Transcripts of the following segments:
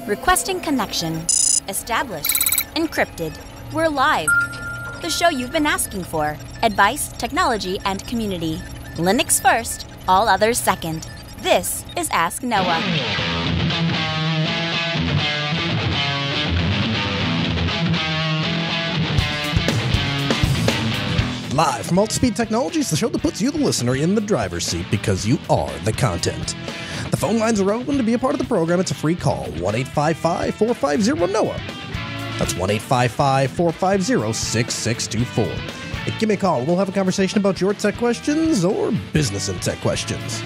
Requesting connection. Established. Encrypted. We're live. The show you've been asking for. Advice, technology, and community. Linux first, all others second. This is Ask Noah. Live from Altspeed Technologies, the show that puts you, the listener, in the driver's seat because you are the content. The phone lines are open to be a part of the program. It's a free call, 1-855-450-NOAH. That's 1-855-450-6624. Give me a call. We'll have a conversation about your tech questions or business and tech questions.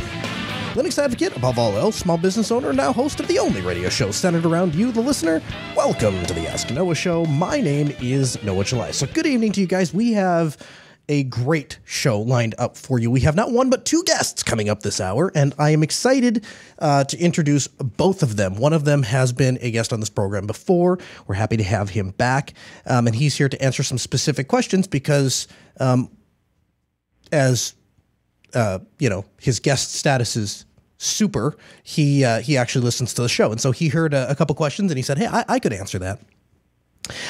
Linux advocate, above all else, small business owner, now host of the only radio show centered around you, the listener. Welcome to the Ask Noah Show. My name is Noah July. So good evening to you guys. We have a great show lined up for you. We have not one but two guests coming up this hour, and I am excited to introduce both of them. One of them has been a guest on this program before. We're happy to have him back, and he's here to answer some specific questions because, his guest status is super. He actually listens to the show, and so he heard a couple questions, and he said, "Hey, I could answer that."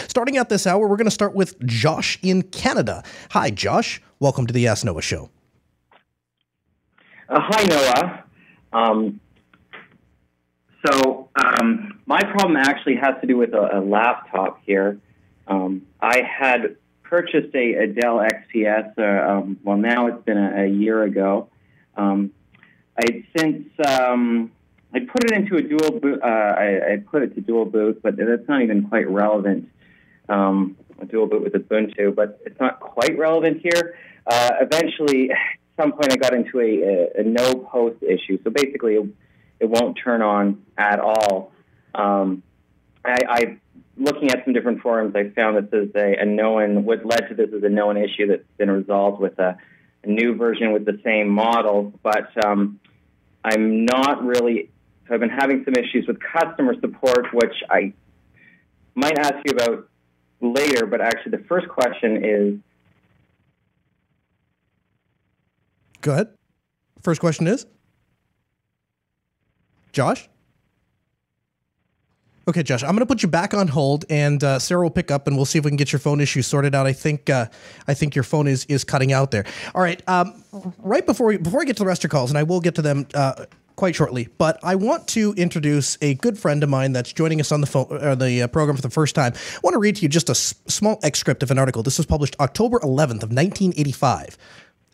Starting out this hour, we're going to start with Josh in Canada. Hi, Josh. Welcome to the Ask Noah Show. Hi, Noah. My problem actually has to do with a laptop here. I had purchased a Dell XPS. Now it's been a year ago. I'd put it into a dual boot. I put it to dual boot, but that's not even quite relevant. A dual boot with Ubuntu, but it's not quite relevant here. Eventually, at some point, I got into a no post issue. So basically, it won't turn on at all. Looking at some different forums, I found that there's a known. What led to this is a known issue that's been resolved with a new version with the same model, but I'm not really. So I've been having some issues with customer support, which I might ask you about later, but actually the first question is... Go ahead. First question is? Josh? Okay, Josh, I'm going to put you back on hold, and Sarah will pick up, and we'll see if we can get your phone issue sorted out. I think your phone is cutting out there. All right, right before I get to the rest of your calls, and I will get to them quite shortly, but I want to introduce a good friend of mine that's joining us on the phone, the program for the first time. I want to read to you just a small excerpt of an article. This was published October 11th of 1985.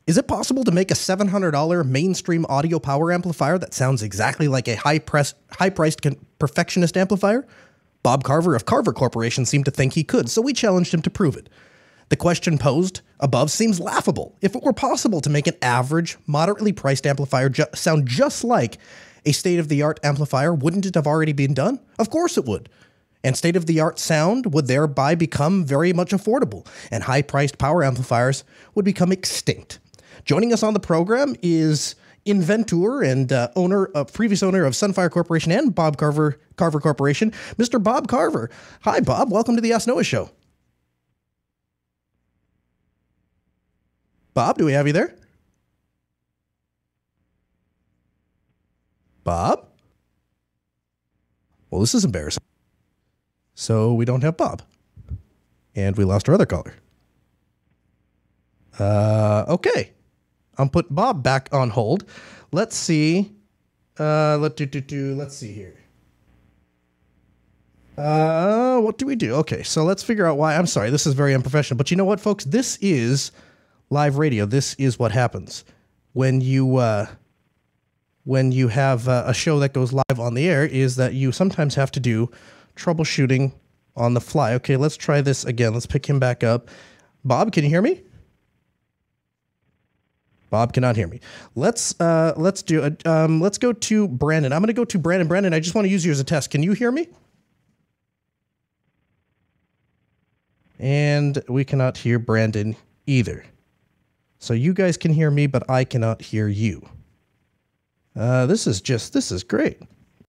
Is it possible to make a $700 mainstream audio power amplifier that sounds exactly like a high-priced perfectionist amplifier? Bob Carver of Carver Corporation seemed to think he could, so we challenged him to prove it. The question posed above seems laughable. If it were possible to make an average, moderately priced amplifier sound just like a state-of-the-art amplifier, wouldn't it have already been done? Of course it would. And state-of-the-art sound would thereby become very much affordable, and high-priced power amplifiers would become extinct. Joining us on the program is inventor and previous owner of Sunfire Corporation and Bob Carver Corporation, Mr. Bob Carver. Hi, Bob. Welcome to the Ask Noah Show. Bob, do we have you there? Bob? Well, this is embarrassing. So we don't have Bob. And we lost our other caller. Okay. I'm putting Bob back on hold. Let's see. Let's see here. What do we do? Okay, so let's figure out why. I'm sorry, this is very unprofessional. But you know what, folks? This is live radio. This is what happens when you have a show that goes live on the air, is that you sometimes have to do troubleshooting on the fly. Okay, let's try this again. Let's pick him back up. Bob, can you hear me? Bob cannot hear me. Let's go to Brandon. I'm going to go to Brandon. Brandon, I just want to use you as a test. Can you hear me? And we cannot hear Brandon either. So you guys can hear me, but I cannot hear you. This is great.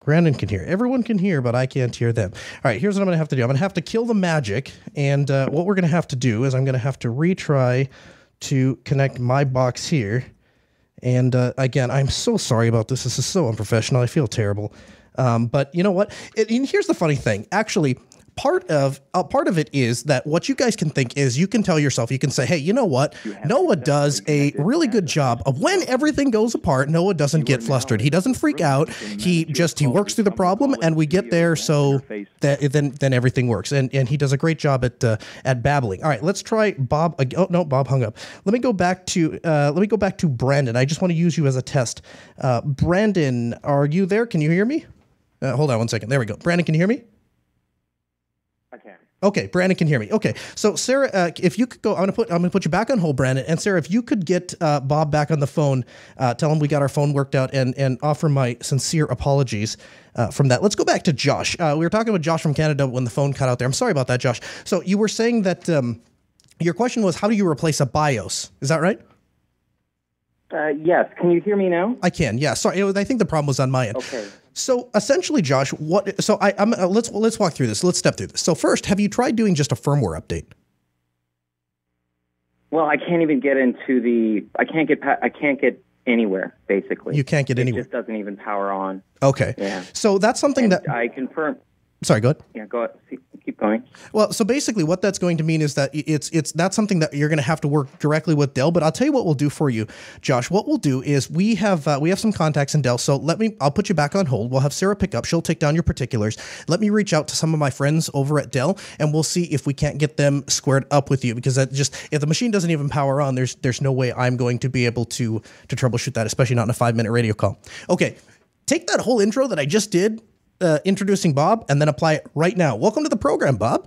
Brandon can hear. Everyone can hear, but I can't hear them. All right, here's what I'm going to have to do. I'm going to have to kill the magic, and what we're going to have to do is I'm going to have to retry to connect my box here. And again, I'm so sorry about this. This is so unprofessional. I feel terrible. But you know what? And here's the funny thing. Actually, part of it is that what you guys can think is you can tell yourself, you can say, hey, you know what? Noah does a really good job of when everything goes apart. Noah doesn't get flustered. He doesn't freak out. He works through the problem and we get there so that then everything works. And he does a great job at babbling. All right, let's try Bob. Oh no, Bob hung up. Let me go back to Brandon. I just want to use you as a test. Brandon, are you there? Can you hear me? Hold on one second. There we go. Brandon, can you hear me? Okay, Brandon can hear me. Okay, so Sarah, if you could go, I'm gonna put you back on hold, Brandon. And Sarah, if you could get Bob back on the phone, tell him we got our phone worked out, and offer my sincere apologies from that. Let's go back to Josh. We were talking with Josh from Canada when the phone cut out there. I'm sorry about that, Josh. So you were saying that your question was, how do you replace a BIOS? Is that right? Yes. Can you hear me now? I can. Yeah. Sorry, I think the problem was on my end. Okay. So essentially, Josh, let's walk through this. Let's step through this. So first, have you tried doing just a firmware update? Well, I can't even get into I can't get anywhere, basically. You can't get anywhere. It just doesn't even power on. Okay. Yeah. So that's something that I confirm. Sorry, go ahead. Yeah, go ahead. Keep going. Well, so basically what that's going to mean is that that's something that you're going to have to work directly with Dell. But I'll tell you what we'll do for you, Josh. What we'll do is we have some contacts in Dell. So I'll put you back on hold. We'll have Sarah pick up. She'll take down your particulars. Let me reach out to some of my friends over at Dell, and we'll see if we can't get them squared up with you. Because if the machine doesn't even power on, there's no way I'm going to be able to troubleshoot that, especially not in a 5-minute radio call. Okay, take that whole intro that I just did, introducing Bob, and then apply it right now. Welcome to the program, Bob.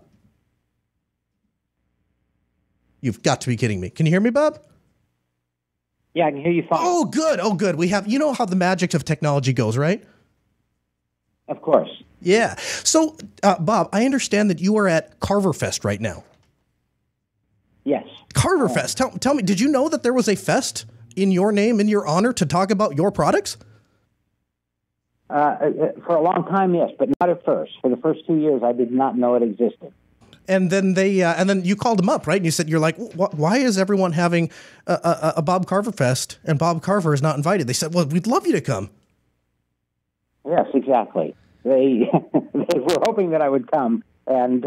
You've got to be kidding me. Can you hear me, Bob? Yeah, I can hear you fine. Oh, good. Oh, good. You know how the magic of technology goes, right? Of course. Yeah. So, Bob, I understand that you are at Carver Fest right now. Yes. Carver Fest. Tell me, did you know that there was a fest in your name, in your honor, to talk about your products? For a long time, yes, but not at first. For the first 2 years, I did not know it existed. And then then you called them up, right? And you said, you're like, why is everyone having a Bob Carver Fest and Bob Carver is not invited? They said, well, we'd love you to come. Yes, exactly. They were hoping that I would come, and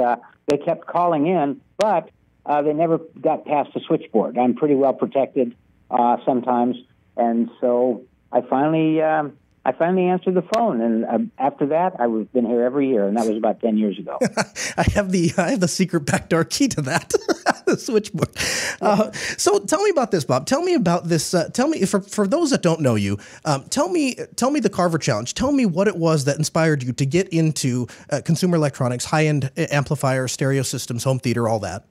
they kept calling in, but they never got past the switchboard. I'm pretty well protected sometimes, and so I finally answered the phone, and after that, I've been here every year, and that was about 10 years ago. I have the secret backdoor key to that, the switchboard. So tell me about this, Bob. Tell me about this. Tell me, for those that don't know you, tell me the Carver Challenge. Tell me what it was that inspired you to get into consumer electronics, high-end amplifiers, stereo systems, home theater, all that.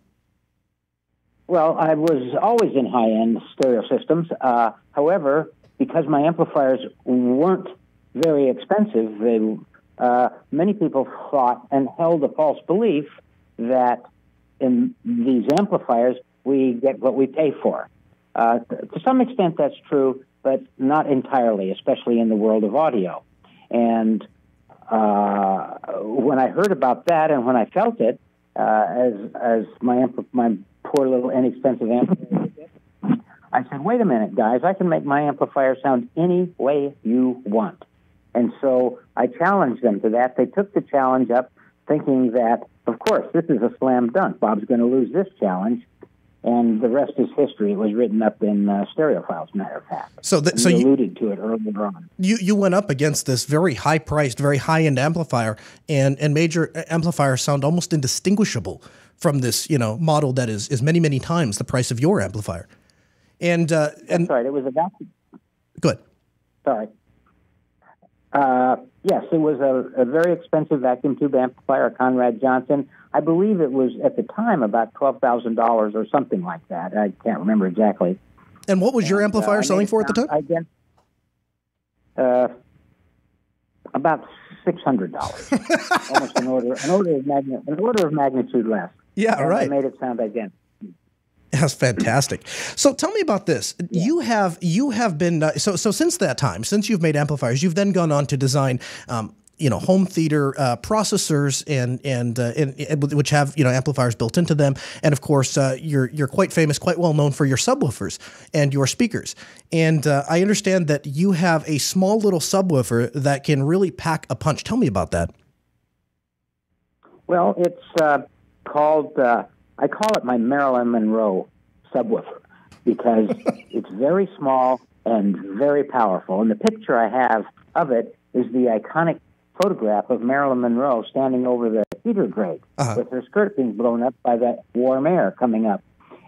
Well, I was always in high-end stereo systems. However, because my amplifiers weren't very expensive, many people thought and held a false belief that in these amplifiers we get what we pay for. To some extent that's true, but not entirely, especially in the world of audio. And when I heard about that and when I felt it, as my poor little inexpensive amplifier, I said, wait a minute, guys, I can make my amplifier sound any way you want. And so I challenged them to that. They took the challenge up thinking that, of course, this is a slam dunk. Bob's going to lose this challenge. And the rest is history. It was written up in stereo files, matter of fact. So you alluded to it earlier on. You went up against this very high-priced, very high-end amplifier, and major amplifiers sound almost indistinguishable from this, model that is many, many times the price of your amplifier. And that's right. It was a vacuum. Good. Sorry. Yes, it was a very expensive vacuum tube amplifier, a Conrad Johnson. I believe it was at the time about $12,000 or something like that. I can't remember exactly. And what was your amplifier selling for at the time? I guess about $600. Almost an order of magnitude less. Yeah, right. I made it sound identical. That's fantastic. So tell me about this. Yeah. You have been so since that time, since you've made amplifiers, you've then gone on to design home theater processors and which have amplifiers built into them, and of course you're quite famous, quite well known for your subwoofers and your speakers. And I understand that you have a small little subwoofer that can really pack a punch. Tell me about that. Well, it's called, I call it my Marilyn Monroe subwoofer because it's very small and very powerful. And the picture I have of it is the iconic photograph of Marilyn Monroe standing over the heater grate with her skirt being blown up by that warm air coming up.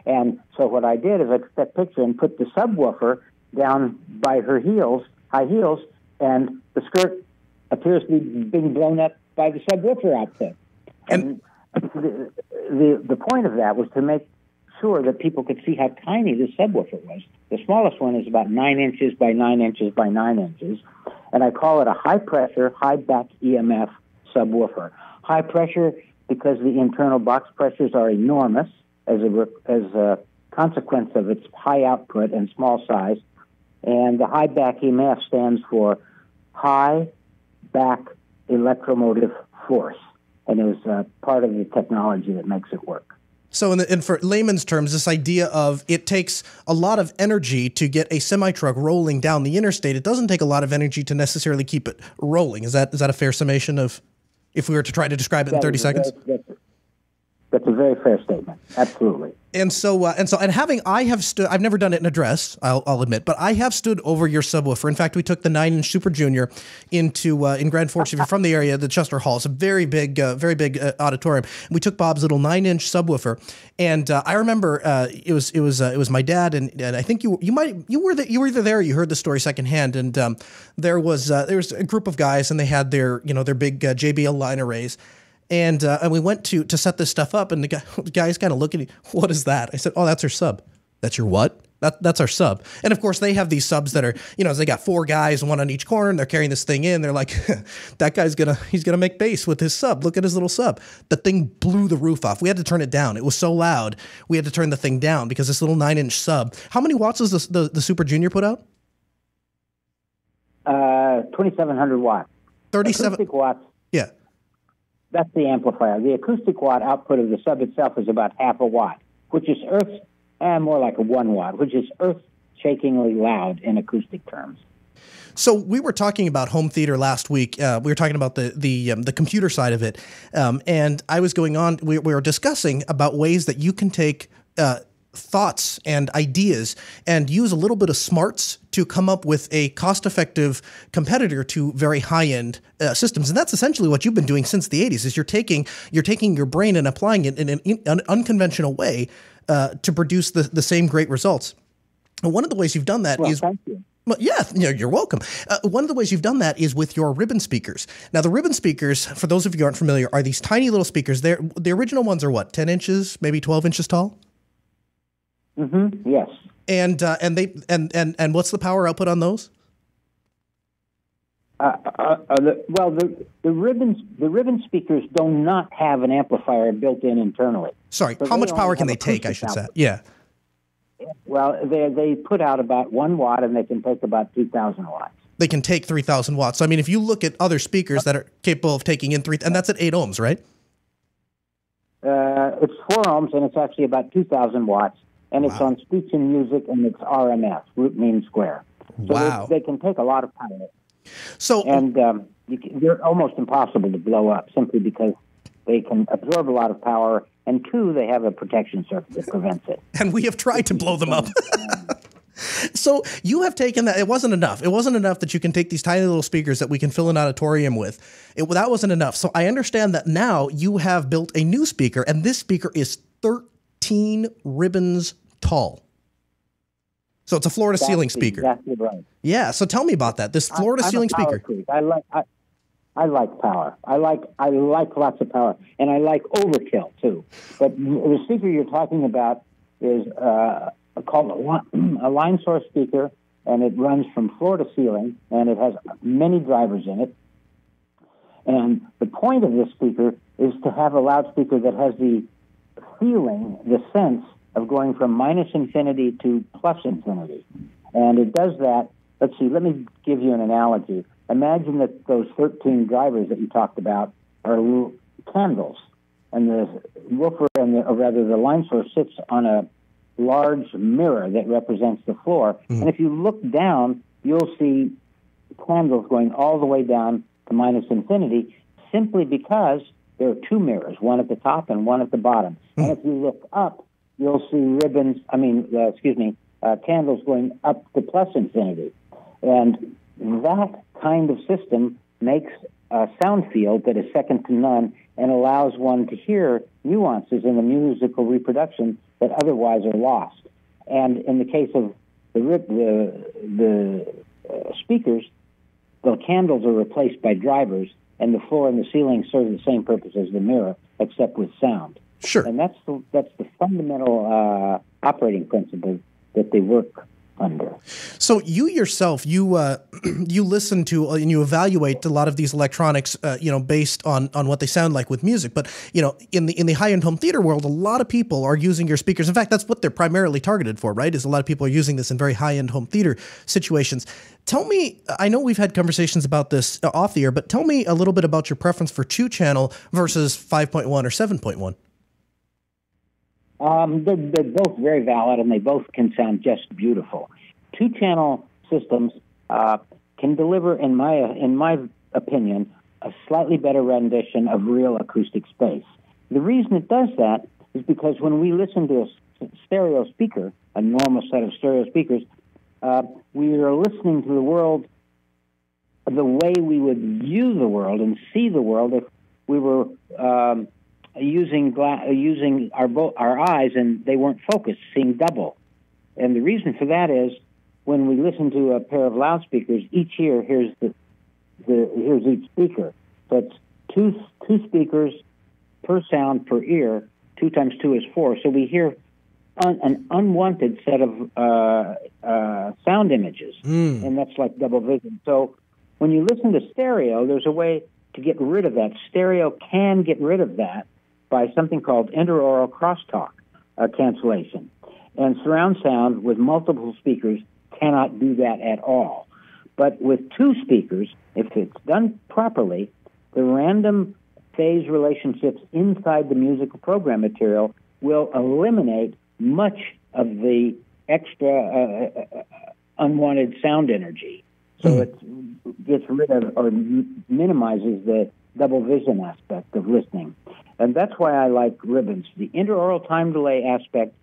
And so what I did is I took that picture and put the subwoofer down by her heels, high heels, and the skirt appears to be being blown up by the subwoofer output. And the point of that was to make sure that people could see how tiny the subwoofer was. The smallest one is about 9 inches by 9 inches by 9 inches, and I call it a high-pressure, high-back EMF subwoofer. High pressure because the internal box pressures are enormous as a consequence of its high output and small size, and the high-back EMF stands for high-back electromotive force. And it was part of the technology that makes it work. So in for layman's terms, this idea of it takes a lot of energy to get a semi-truck rolling down the interstate. It doesn't take a lot of energy to necessarily keep it rolling. Is that a fair summation of, if we were to try to describe it in 30 seconds? That's a very fair statement. Absolutely. I've never done it in a dress, I'll admit, but I have stood over your subwoofer. In fact, we took the 9-inch Super Junior in Grand Forks. If you're from the area, the Chester Hall. It's a very big auditorium. And we took Bob's little 9-inch subwoofer, and I remember it was my dad, and I think you were either there or you heard the story secondhand. And there was a group of guys, and they had their big JBL line arrays. And we went to set this stuff up, and the guy's kind of looking at me, what is that? I said, oh, that's our sub. That's your what? That's our sub. And of course, they have these subs that are, they got 4 guys, 1 on each corner, and they're carrying this thing in. They're like, that guy's he's gonna make bass with his sub. Look at his little sub. The thing blew the roof off. We had to turn it down. It was so loud, we had to turn the thing down because this little 9-inch sub. How many watts does the Super Junior put out? 2,700 watts. 37 acoustic watts. Yeah. That's the amplifier. The acoustic watt output of the sub itself is about half a watt, which is more like a 1 watt, which is earth-shakingly loud in acoustic terms. So we were talking about home theater last week. We were talking about the computer side of it, and I was going on. We were discussing about ways that you can take thoughts and ideas and use a little bit of smarts to come up with a cost-effective competitor to very high-end systems. And that's essentially what you've been doing since the 80s, is you're taking your brain and applying it in an unconventional way to produce the same great results. And one of the ways you've done that is... Thank you. Well, yeah, you're welcome. One of the ways you've done that is with your ribbon speakers. Now, the ribbon speakers, for those of you who aren't familiar, are these tiny little speakers. The original ones are what, 10 inches, maybe 12 inches tall? Mm-hmm. Yes. And what's the power output on those? The ribbon speakers do not have an amplifier built in internally. Sorry, so how much power can they take? I should say. Yeah. Well, they put out about 1 watt, and they can take about 2,000 watts. They can take 3,000 watts. So I mean, if you look at other speakers that are capable of taking in and that's at 8 ohms, right? It's 4 ohms, and it's actually about 2,000 watts. And it's on speech and music, and it's RMS, root mean square. So they can take a lot of power. So, and they're almost impossible to blow up simply because they can absorb a lot of power, and 2, they have a protection circuit that prevents it. And we have tried to blow them up. So you have taken that. It wasn't enough. It wasn't enough that you can take these tiny little speakers that we can fill an auditorium with. That wasn't enough. So I understand that now you have built a new speaker, and this speaker is 13 ribbons tall. So it's a floor-to-ceiling speaker. Exactly right. Yeah. So tell me about that. This floor-to-ceiling speaker. I like power. I like lots of power, and I like overkill too. But the speaker you're talking about is called a line source speaker, and it runs from floor to ceiling, and it has many drivers in it. And the point of this speaker is to have a loudspeaker that has the feeling, the sense of going from minus infinity to plus infinity. And it does that. Let's see, let me give you an analogy. imagine that those 13 drivers that you talked about are little candles, and the woofer, the line source sits on a large mirror that represents the floor. And if you look down, you'll see candles going all the way down to minus infinity, simply because there are two mirrors, one at the top and one at the bottom. And if you look up, you'll see candles going up to plus infinity. And that kind of system makes a sound field that is second to none and allows one to hear nuances in the musical reproduction that otherwise are lost. And in the case of the speakers, the candles are replaced by drivers, and the floor and the ceiling serve the same purpose as the mirror, except with sound. Sure. And that's the fundamental operating principle that they work under. So you yourself, you listen to and you evaluate a lot of these electronics, based on what they sound like with music. But in the high-end home theater world, a lot of people are using your speakers. In fact, that's what they're primarily targeted for, right? Is a lot of people are using this in very high-end home theater situations. Tell me, I know we've had conversations about this off the air, but tell me a little bit about your preference for 2-channel versus 5.1 or 7.1. They're both very valid, and they both can sound just beautiful. 2-channel systems can deliver, in my opinion, a slightly better rendition of real acoustic space. The reason it does that is because when we listen to a stereo speaker, a normal set of stereo speakers, we are listening to the world the way we would view the world and see the world if we were using our eyes and they weren't focused, seeing double. And the reason for that is when we listen to a pair of loudspeakers, each ear hears hears each speaker. So it's two speakers per sound per ear. 2 times 2 is 4. So we hear an unwanted set of sound images, and that's like double vision. So when you listen to stereo, there's a way to get rid of that. Stereo can get rid of that by something called interaural crosstalk cancellation. And surround sound with multiple speakers cannot do that at all. But with 2 speakers, if it's done properly, the random phase relationships inside the musical program material will eliminate much of the extra unwanted sound energy. So it gets rid of or minimizes the double vision aspect of listening. And that's why I like ribbons. The interaural time delay aspect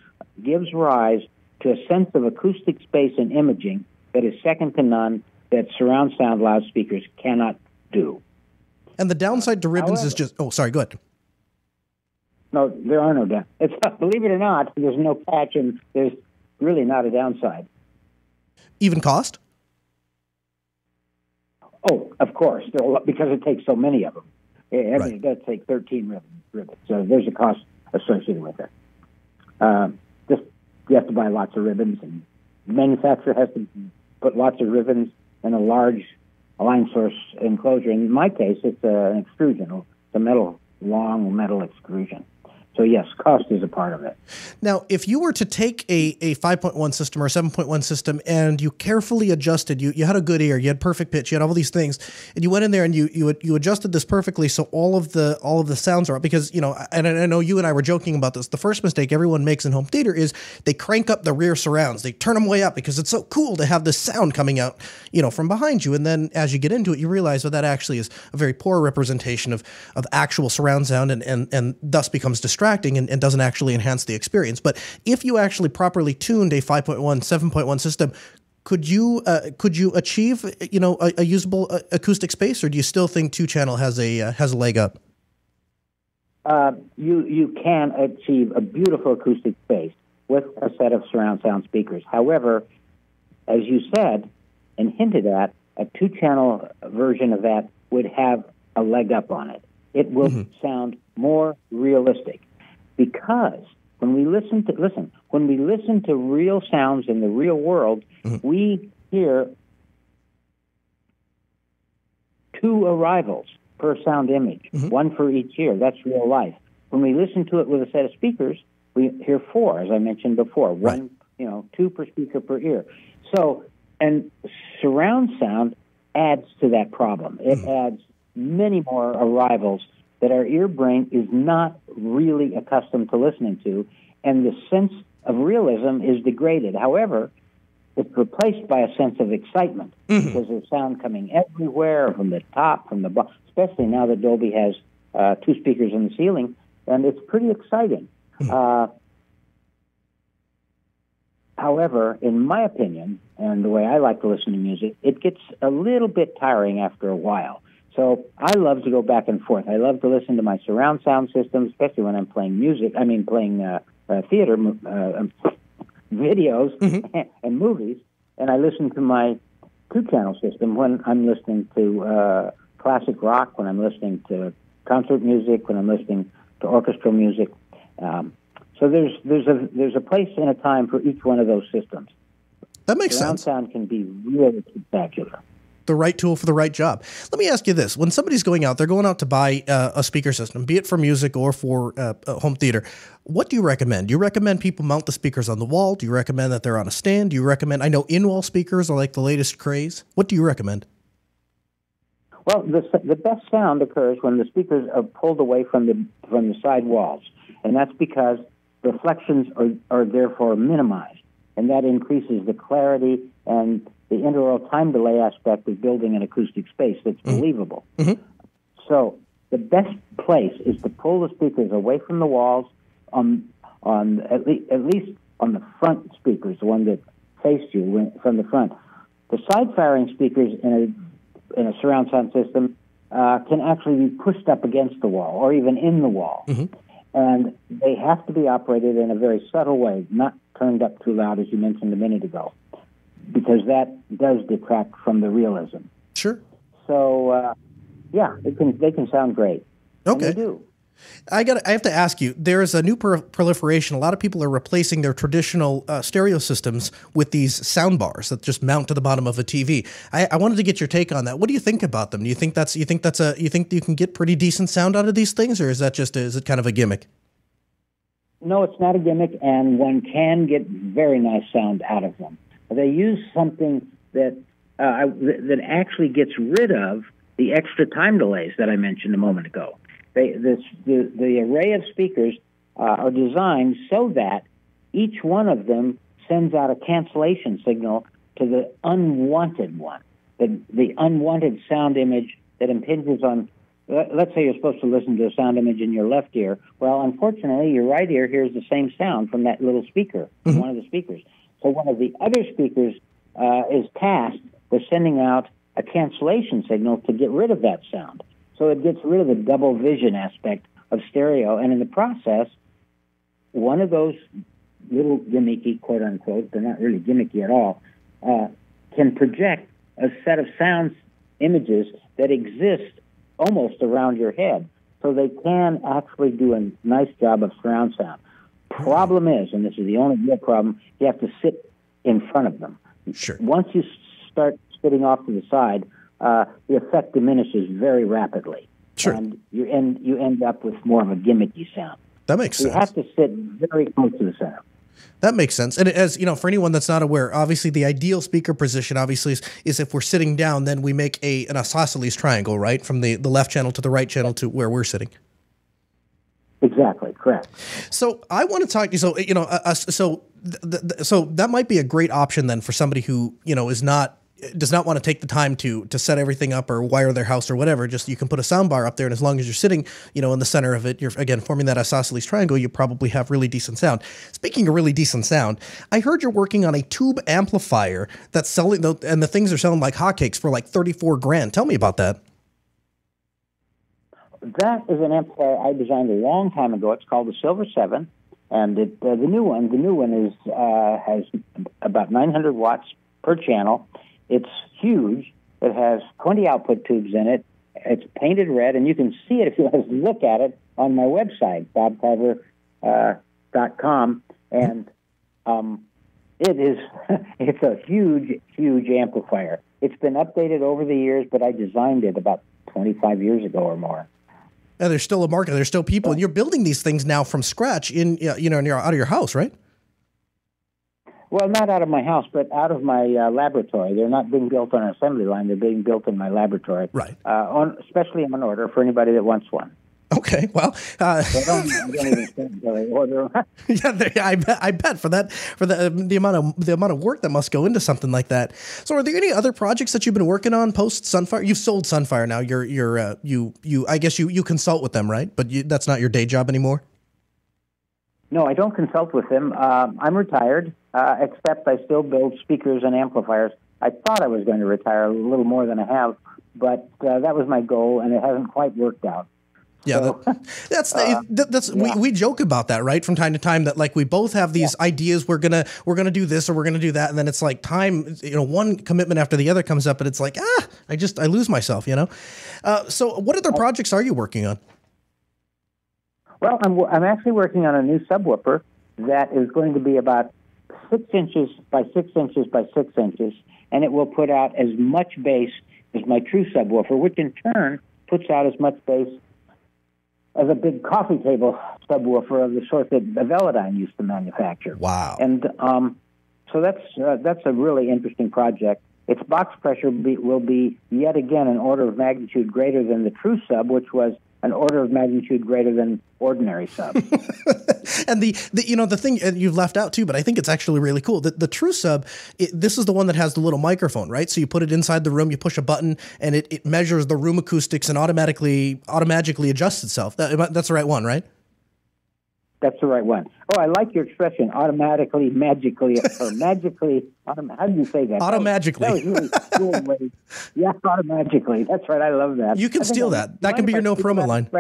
gives rise to a sense of acoustic space and imaging that is second to none, that surround sound loudspeakers cannot do. And the downside to ribbons is just... Oh, sorry, go ahead. No, there are no downsides. Believe it or not, there's no catch, and there's really not a downside. Even cost? Oh, of course, because it takes so many of them. It does take 13 ribbons, so there's a cost associated with it. Just you have to buy lots of ribbons, and the manufacturer has to put lots of ribbons in a large line source enclosure. In my case, it's an extrusion. It's a long metal extrusion. So yes, cost is a part of it. Now, if you were to take a 5.1 system or a 7.1 system and you carefully adjusted, you had a good ear, you had perfect pitch, you had all these things, and you went in there and you adjusted this perfectly so all of the sounds are up, because, and I know you and I were joking about this. The first mistake everyone makes in home theater is they crank up the rear surrounds. They turn them way up because it's so cool to have this sound coming out, from behind you. And then as you get into it, you realize that actually is a very poor representation of actual surround sound and thus becomes distracting and doesn't actually enhance the experience. But if you actually properly tuned a 5.1, 7.1 system, could you achieve a usable acoustic space, or do you still think 2-channel has a leg up? You can achieve a beautiful acoustic space with a set of surround sound speakers. However, as you said and hinted at, a 2-channel version of that would have a leg up on it. It will sound more realistic. Because when we listen to real sounds in the real world, we hear 2 arrivals per sound image, 1 for each ear. That's real life. When we listen to it with a set of speakers, we hear 4, as I mentioned before, 1, 2 per speaker per ear. So, and surround sound adds to that problem. It adds many more arrivals that our ear brain is not really accustomed to listening to, and the sense of realism is degraded. However, it's replaced by a sense of excitement because there's sound coming everywhere, from the top, from the bottom, especially now that Dolby has 2 speakers in the ceiling, and it's pretty exciting. However, in my opinion, and the way I like to listen to music, it gets a little bit tiring after a while. So I love to go back and forth. I love to listen to my surround sound system, especially when I'm playing music. I mean, playing theater videos and movies. And I listen to my 2-channel system when I'm listening to classic rock, when I'm listening to concert music, when I'm listening to orchestral music. So there's a place and a time for each one of those systems. That makes sense. Surround sound can be really spectacular. The right tool for the right job. Let me ask you this. When somebody's going out, they're going out to buy a speaker system, be it for music or for home theater, what do you recommend? Do you recommend people mount the speakers on the wall? Do you recommend that they're on a stand? Do you recommend, I know in-wall speakers are like the latest craze. What do you recommend? Well, the best sound occurs when the speakers are pulled away from the side walls, and that's because reflections are therefore minimized, and that increases the clarity and the interaural time delay aspect of building an acoustic space that's believable. So the best place is to pull the speakers away from the walls on at least on the front speakers, the one that face you from the front. The side-firing speakers in a surround sound system can actually be pushed up against the wall or even in the wall. And they have to be operated in a very subtle way, not turned up too loud, as you mentioned a minute ago, because that does detract from the realism. Sure. So, they can sound great. Okay. And they do. I have to ask you, there's a new proliferation. A lot of people are replacing their traditional stereo systems with these sound bars that just mount to the bottom of a TV. I wanted to get your take on that. What do you think about them? Do you think you think you can get pretty decent sound out of these things, or is it kind of a gimmick? No, it's not a gimmick, and one can get very nice sound out of them. They use something that actually gets rid of the extra time delays that I mentioned a moment ago. The array of speakers are designed so that each one of them sends out a cancellation signal to the unwanted one, the unwanted sound image that impinges on. Let's say you're supposed to listen to a sound image in your left ear. Well, unfortunately, your right ear hears the same sound from that little speaker, one of the speakers. So one of the other speakers is tasked with sending out a cancellation signal to get rid of that sound. So it gets rid of the double vision aspect of stereo, and in the process, one of those little gimmicky, quote unquote, they're not really gimmicky at all, can project a set of sound images that exist almost around your head. So they can actually do a nice job of surround sound. Problem is, and this is the only real problem, you have to sit in front of them. Sure. Once you start sitting off to the side, the effect diminishes very rapidly. Sure. And you end up with more of a gimmicky sound. That makes sense. You have to sit very close to the center. That makes sense. And as you know, for anyone that's not aware, obviously the ideal speaker position obviously is if we're sitting down, then we make an isosceles triangle, right? From the left channel to the right channel to where we're sitting. Exactly, correct. So I want to talk to you. So, you know, so that might be a great option then for somebody who, you know, does not want to take the time to set everything up or wire their house or whatever. Just you can put a sound bar up there, and as long as you're sitting, you know, in the center of it, you're again forming that isosceles triangle. You probably have really decent sound. Speaking of really decent sound, I heard you're working on a tube amplifier that's selling, and the things are selling like hotcakes for like $34,000. Tell me about that. That is an amplifier I designed a long time ago. It's called the Silver 7, and the new one is has about 900 watts per channel. It's huge. It has 20 output tubes in it. It's painted red, and you can see it if you look at it on my website, bobcarver.com. And it's a huge, huge amplifier. It's been updated over the years, but I designed it about 25 years ago or more. And there's still a market. There's still people, and you're building these things now from scratch out of your house, right? Well, not out of my house, but out of my laboratory. They're not being built on an assembly line. They're being built in my laboratory. Right. Especially on order for anybody that wants one. Okay, well, I don't even think until they order. Yeah, I bet for the amount of work that must go into something like that. So, are there any other projects that you've been working on post Sunfire? You've sold Sunfire now. I guess you consult with them, right? But that's not your day job anymore. No, I don't consult with them. I'm retired, except I still build speakers and amplifiers. I thought I was going to retire a little more than I have, but that was my goal, and it hasn't quite worked out. Yeah, we joke about that, right? From time to time, that like we both have these ideas. We're gonna do this or we're gonna do that, and then it's like time. One commitment after the other comes up, and it's like I lose myself. So what other projects are you working on? Well, I'm actually working on a new subwoofer that is going to be about 6 inches by 6 inches by 6 inches, and it will put out as much bass as my true subwoofer, which in turn puts out as much bass as a big coffee table subwoofer of the sort that Velodyne used to manufacture. Wow. And so that's a really interesting project. Its box pressure will be yet again an order of magnitude greater than the true sub, which was an order of magnitude greater than ordinary sub. And the thing you've left out too, but I think it's actually really cool. The true sub, this is the one that has the little microphone, right? So you put it inside the room, you push a button, and it measures the room acoustics and automatically adjusts itself. That's the right one, right? That's the right one. Oh, I like your expression, automatically, magically, or magically. How do you say that? Automagically. That was really cool way. Yeah, automagically. That's right. I love that. You can steal that. That can be your no promo line.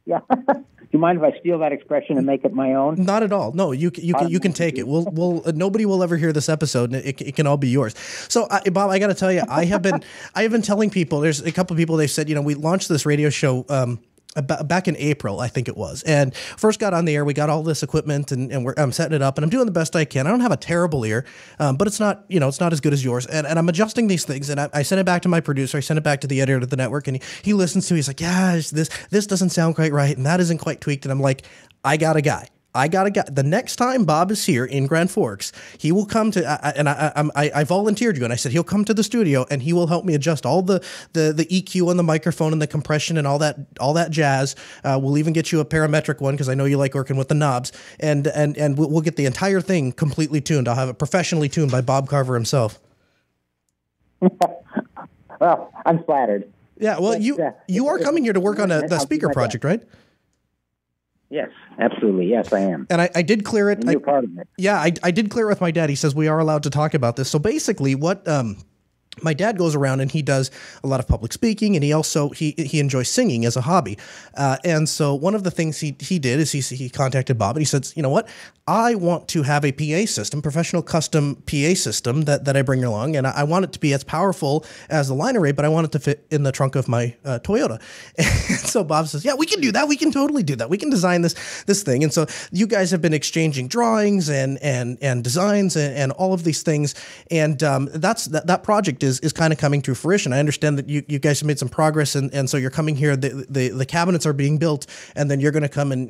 Yeah. Do you mind if I steal that expression and make it my own? Not at all. No, you can take it. We'll nobody will ever hear this episode, and it can all be yours. So, Bob, I got to tell you, I have been telling people. There's a couple of people. They said, we launched this radio show. Back in April, I think it was, and first got on the air. We got all this equipment, and I'm setting it up, and I'm doing the best I can. I don't have a terrible ear, but it's not, it's not as good as yours. And I'm adjusting these things, and I sent it back to my producer. I sent it back to the editor of the network, and he listens to it. He's like, yeah, this doesn't sound quite right, and that isn't quite tweaked. And I'm like, I got a guy. The next time Bob is here in Grand Forks, he will come to, I volunteered you, and I said he'll come to the studio and he will help me adjust all the EQ on the microphone and the compression and all that jazz. We'll even get you a parametric one because I know you like working with the knobs, and we'll get the entire thing completely tuned. I'll have it professionally tuned by Bob Carver himself. Well, I'm flattered. Yeah, well, you are coming here to work on the speaker project, right? Yes, absolutely. Yes, I am. And I did clear it. And you're part of it. Yeah, I did clear it with my dad. He says we are allowed to talk about this. So basically what my dad goes around and he does a lot of public speaking, and he also he enjoys singing as a hobby. And so one of the things he did is he contacted Bob and he said, you know what? I want to have a PA system, professional custom PA system that I bring along, and I want it to be as powerful as the line array, but I want it to fit in the trunk of my Toyota. And so Bob says, yeah, we can do that. We can totally do that. We can design this thing. And so you guys have been exchanging drawings and designs and all of these things. And that project is kind of coming to fruition. I understand that you guys have made some progress, and so you're coming here. The cabinets are being built, and then you're going to come and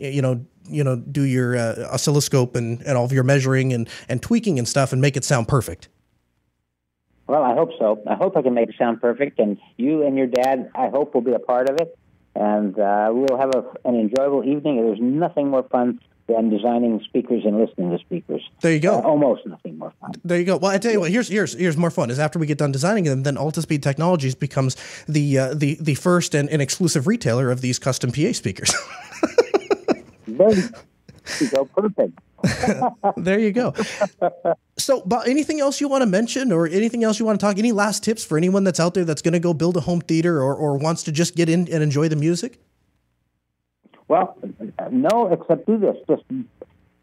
do your oscilloscope and all of your measuring and tweaking and stuff and make it sound perfect. Well, I hope so. I hope I can make it sound perfect, and you and your dad, I hope, will be a part of it, and we'll have an enjoyable evening. There's nothing more fun than designing speakers and listening to speakers. There you go. Almost nothing more fun. There you go. Well, I tell you what, here's more fun. Is after we get done designing them, then Altispeed Technologies becomes the first and exclusive retailer of these custom PA speakers. There you go. Perfect. There you go. So, but anything else you want to mention, or anything else you want to talk? Any last tips for anyone that's out there that's going to go build a home theater or wants to just get in and enjoy the music? Well, no, except do this. Just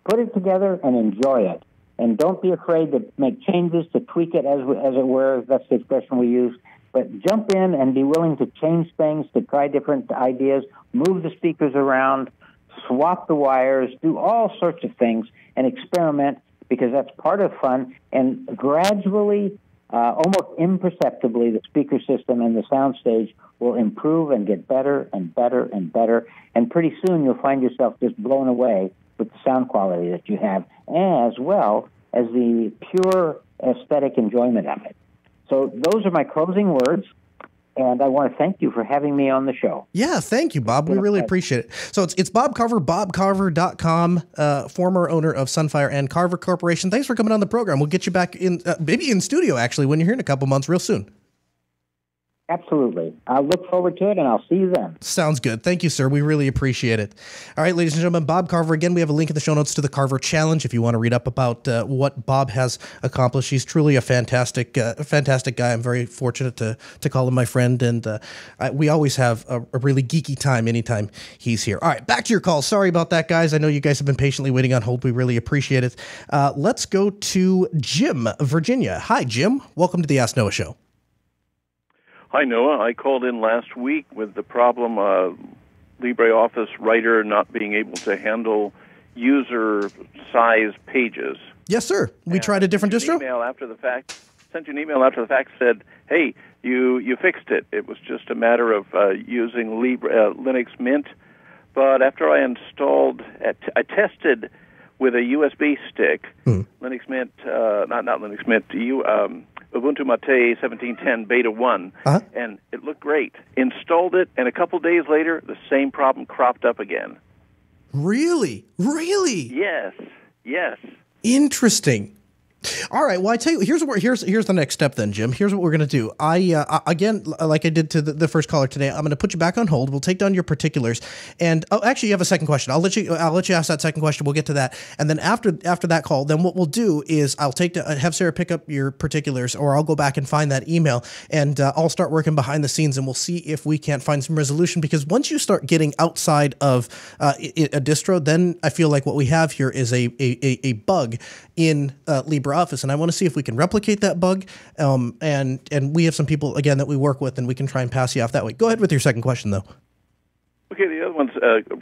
put it together and enjoy it. And don't be afraid to make changes, to tweak it as it were. That's the expression we use. But jump in and be willing to change things, to try different ideas, move the speakers around, swap the wires, do all sorts of things, and experiment, because that's part of fun. And gradually, almost imperceptibly, the speaker system and the soundstage will improve and get better and better and better. And pretty soon you'll find yourself just blown away with the sound quality that you have, as well as the pure aesthetic enjoyment of it. So those are my closing words. And I want to thank you for having me on the show. Yeah, thank you, Bob. We really appreciate it. So it's Bob Carver, bobcarver.com, former owner of Sunfire and Carver Corporation. Thanks for coming on the program. We'll get you back in, maybe in studio, actually, when you're here in a couple months, real soon. Absolutely. I'll look forward to it, and I'll see you then. Sounds good. Thank you, sir. We really appreciate it. All right, ladies and gentlemen, Bob Carver. Again, we have a link in the show notes to the Carver Challenge if you want to read up about what Bob has accomplished. He's truly a fantastic guy. I'm very fortunate to call him my friend, and we always have a really geeky time anytime he's here. All right, back to your call. Sorry about that, guys. I know you guys have been patiently waiting on hold. We really appreciate it. Let's go to Jim, Virginia. Hi, Jim. Welcome to the Ask Noah Show. Hi, Noah. I called in last week with the problem LibreOffice Writer not being able to handle user-size pages. Yes, sir. We tried a different distro? Sent you an email after the fact, said, hey, you fixed it. It was just a matter of using Linux Mint. But after I installed, I tested with a USB stick, Linux Mint, not Linux Mint, Ubuntu Mate 17.10 Beta 1, and it looked great. Installed it, and a couple days later, the same problem cropped up again. Really? Really? Yes. Interesting. All right. Well, I tell you, here's the next step then, Jim. Here's what we're going to do. Again, like I did to the first caller today, I'm going to put you back on hold. We'll take down your particulars. And actually, you have a second question. I'll let you ask that second question. We'll get to that. And then after that call, then what we'll do is I'll have Sarah pick up your particulars, or I'll go back and find that email, and I'll start working behind the scenes, and we'll see if we can't find some resolution. Because once you start getting outside of a distro, then I feel like what we have here is a bug in LibreOffice, and I want to see if we can replicate that bug. And we have some people again that we work with, and we can try and pass you off that way. Go ahead with your second question, though. Okay, the other one's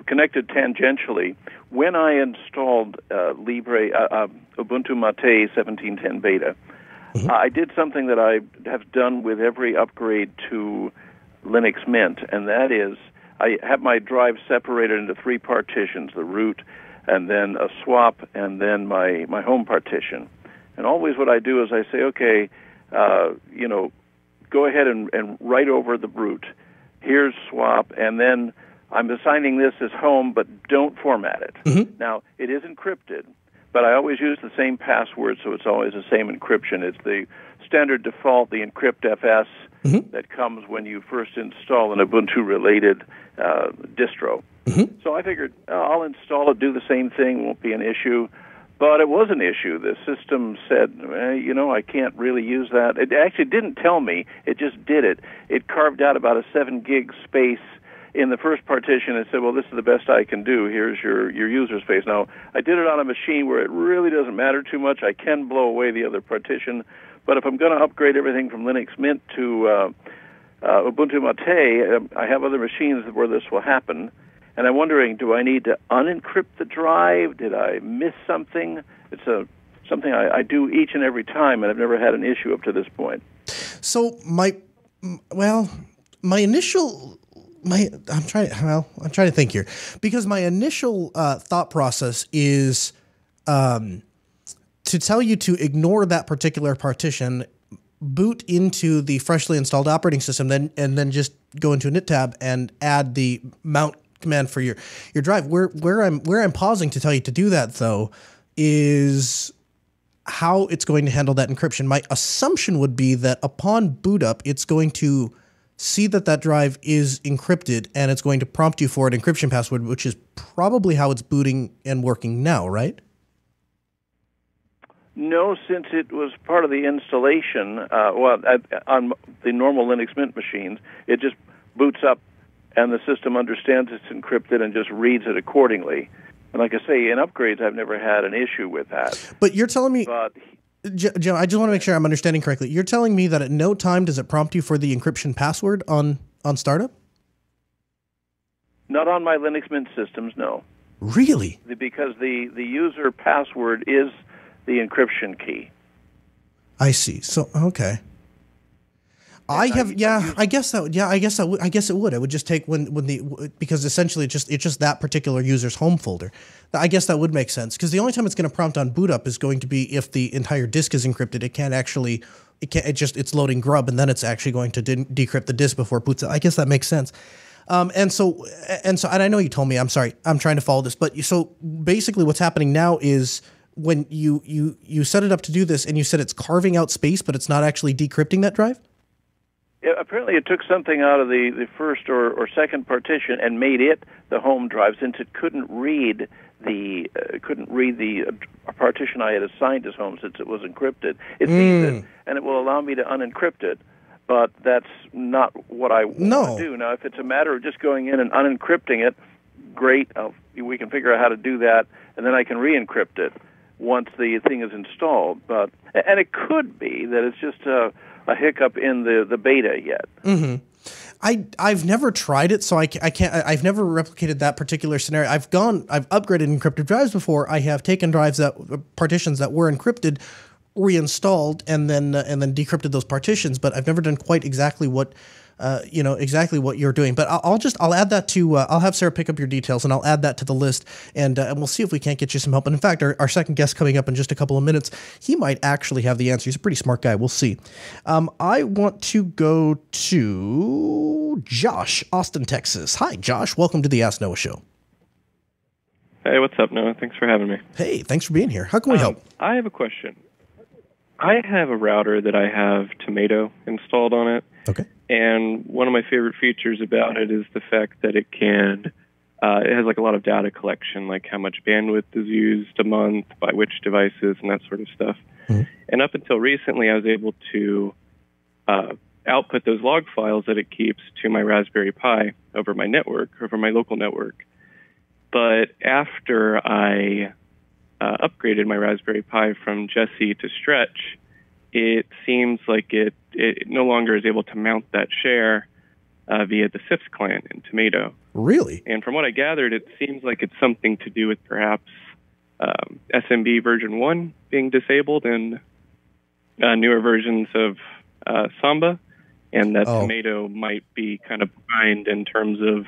connected tangentially. When I installed Ubuntu Mate 17.10 Beta, I did something that I have done with every upgrade to Linux Mint, and that is I have my drive separated into three partitions: the root, and then a swap, and then my home partition. And always what I do is I say, okay, go ahead and write over the root. Here's swap, and then I'm assigning this as home, but don't format it. Now, it is encrypted, but I always use the same password, so it's always the same encryption. It's the standard default, the encrypt FS, that comes when you first install an Ubuntu-related distro. So I figured, I'll install it, do the same thing, won't be an issue. But it was an issue. The system said, I can't really use that. It actually didn't tell me. It just did it. It carved out about a 7 gig space in the first partition and said, well, this is the best I can do. Here's your user space. Now, I did it on a machine where it really doesn't matter too much. I can blow away the other partition. But if I'm going to upgrade everything from Linux Mint to Ubuntu Mate, I have other machines where this will happen. And I'm wondering, do I need to unencrypt the drive? Did I miss something? It's something I do each and every time, and I've never had an issue up to this point. So I'm trying to think here, because my initial thought process is to tell you to ignore that particular partition, boot into the freshly installed operating system, and then just go into a knit tab and add the mount command for your drive. Where I'm pausing to tell you to do that, though, is how it's going to handle that encryption. My assumption would be that upon boot up, it's going to see that drive is encrypted, and it's going to prompt you for an encryption password, which is probably how it's booting and working now, right? No, since it was part of the installation, on the normal Linux Mint machines, it just boots up and the system understands it's encrypted and just reads it accordingly. And like I say, in upgrades, I've never had an issue with that. But you're telling me, Jim, I just want to make sure I'm understanding correctly. You're telling me that at no time does it prompt you for the encryption password on startup? Not on my Linux Mint systems, no. Really? Because the user password is the encryption key. I see. So, okay. I have, I guess it would. It would just take because essentially it's just that particular user's home folder. I guess that would make sense, because the only time it's going to prompt on boot up is going to be if the entire disk is encrypted. It's loading grub, and then it's actually going to decrypt the disk before it boots up. I guess that makes sense. And I know you told me, I'm sorry, I'm trying to follow this, but so basically what's happening now is when you set it up to do this, and you said it's carving out space, but it's not actually decrypting that drive? Yeah, apparently it took something out of the first or second partition and made it the home drive, since it couldn't read the partition I had assigned as home, since it was encrypted. It sees it, and it will allow me to unencrypt it, but that's not what I want to do. Now, if it's a matter of just going in and unencrypting it, great. We can figure out how to do that, and then I can re-encrypt it once the thing is installed. And it could be that it's just a hiccup in the beta yet. Mm-hmm. I've never tried it, so I can't. I've never replicated that particular scenario. I've upgraded encrypted drives before. I have taken partitions that were encrypted, reinstalled, and then decrypted those partitions. But I've never done quite exactly what you're doing. But I'll add that to. I'll have Sarah pick up your details, and I'll add that to the list, and we'll see if we can't get you some help. And in fact, our second guest coming up in just a couple of minutes, he might actually have the answer. He's a pretty smart guy. We'll see. I want to go to Josh, Austin, Texas. Hi, Josh. Welcome to the Ask Noah Show. Hey, what's up, Noah? Thanks for having me. Hey, thanks for being here. How can we help? I have a question. I have a router that I have Tomato installed on it. Okay. And one of my favorite features about it is the fact that it has like a lot of data collection, like how much bandwidth is used a month, by which devices, and that sort of stuff. Mm-hmm. And up until recently, I was able to output those log files that it keeps to my Raspberry Pi over my local network. But after I upgraded my Raspberry Pi from Jessie to Stretch, it seems like it no longer is able to mount that share via the CIFS client in Tomato. Really? And from what I gathered, it seems like it's something to do with perhaps SMB version 1 being disabled in newer versions of Samba, and that Tomato might be kind of behind in terms of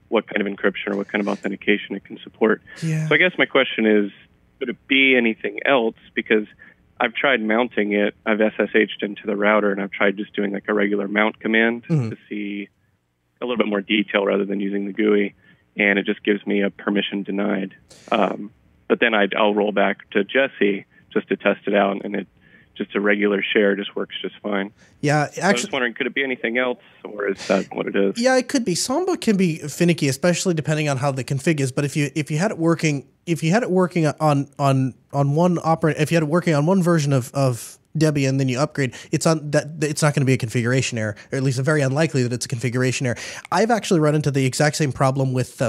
what kind of encryption or what kind of authentication it can support. Yeah. So I guess my question is, could it be anything else? Because I've tried mounting it. I've SSH'd into the router, and I've tried just doing like a regular mount command to see a little bit more detail rather than using the GUI, and it just gives me a permission denied. But then I'll roll back to Jessie just to test it out, and just a regular share just works just fine. Yeah, actually, I was just wondering, could it be anything else, or is that what it is? Yeah, it could be. Samba can be finicky, especially depending on how the config is. But if you had it working on one version of Debian, then you upgrade, it's not going to be a configuration error, or at least it's very unlikely that it's a configuration error. I've actually run into the exact same problem with